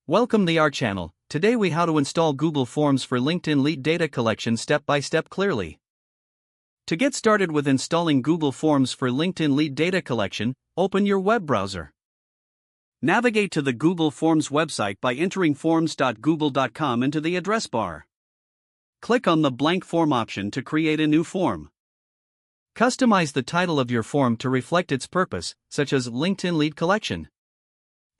Welcome to our channel. Today we how to install Google Forms for LinkedIn Lead Data Collection step by step clearly. To get started with installing Google Forms for LinkedIn Lead Data Collection, open your web browser. Navigate to the Google Forms website by entering forms.google.com into the address bar. Click on the blank form option to create a new form. Customize the title of your form to reflect its purpose, such as LinkedIn Lead Collection.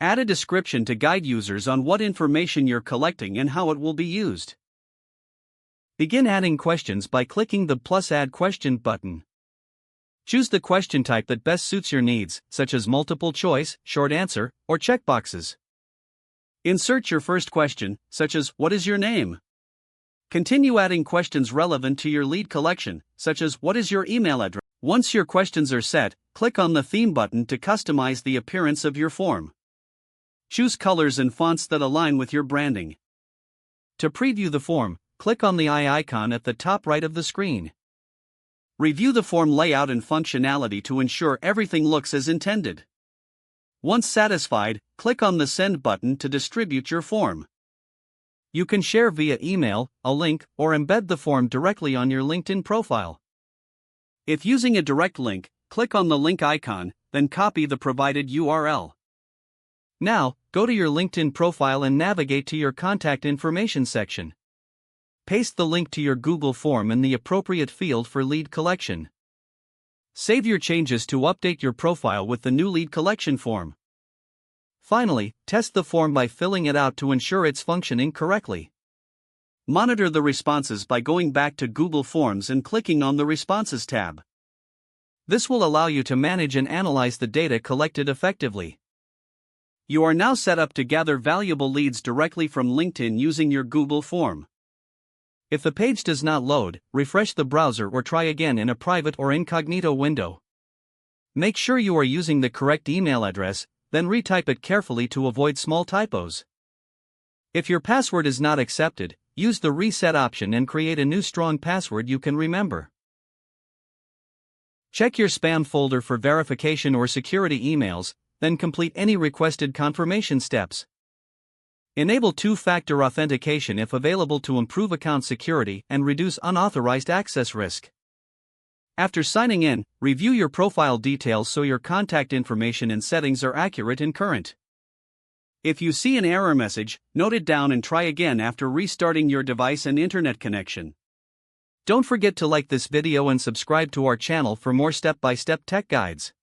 Add a description to guide users on what information you're collecting and how it will be used. Begin adding questions by clicking the plus Add Question button. Choose the question type that best suits your needs, such as multiple choice, short answer, or checkboxes. Insert your first question, such as, "What is your name?" Continue adding questions relevant to your lead collection, such as, "What is your email address?" Once your questions are set, click on the Theme button to customize the appearance of your form. Choose colors and fonts that align with your branding. To preview the form, click on the eye icon at the top right of the screen. Review the form layout and functionality to ensure everything looks as intended. Once satisfied, click on the Send button to distribute your form. You can share via email, a link, or embed the form directly on your LinkedIn profile. If using a direct link, click on the link icon, then copy the provided URL. Now, go to your LinkedIn profile and navigate to your contact information section. Paste the link to your Google form in the appropriate field for lead collection. Save your changes to update your profile with the new lead collection form. Finally, test the form by filling it out to ensure it's functioning correctly. Monitor the responses by going back to Google Forms and clicking on the Responses tab. This will allow you to manage and analyze the data collected effectively. You are now set up to gather valuable leads directly from LinkedIn using your Google form. If the page does not load, refresh the browser or try again in a private or incognito window. Make sure you are using the correct email address, then retype it carefully to avoid small typos. If your password is not accepted, use the reset option and create a new strong password you can remember. Check your spam folder for verification or security emails, then complete any requested confirmation steps. Enable two-factor authentication if available to improve account security and reduce unauthorized access risk. After signing in, review your profile details so your contact information and settings are accurate and current. If you see an error message, note it down and try again after restarting your device and internet connection. Don't forget to like this video and subscribe to our channel for more step-by-step tech guides.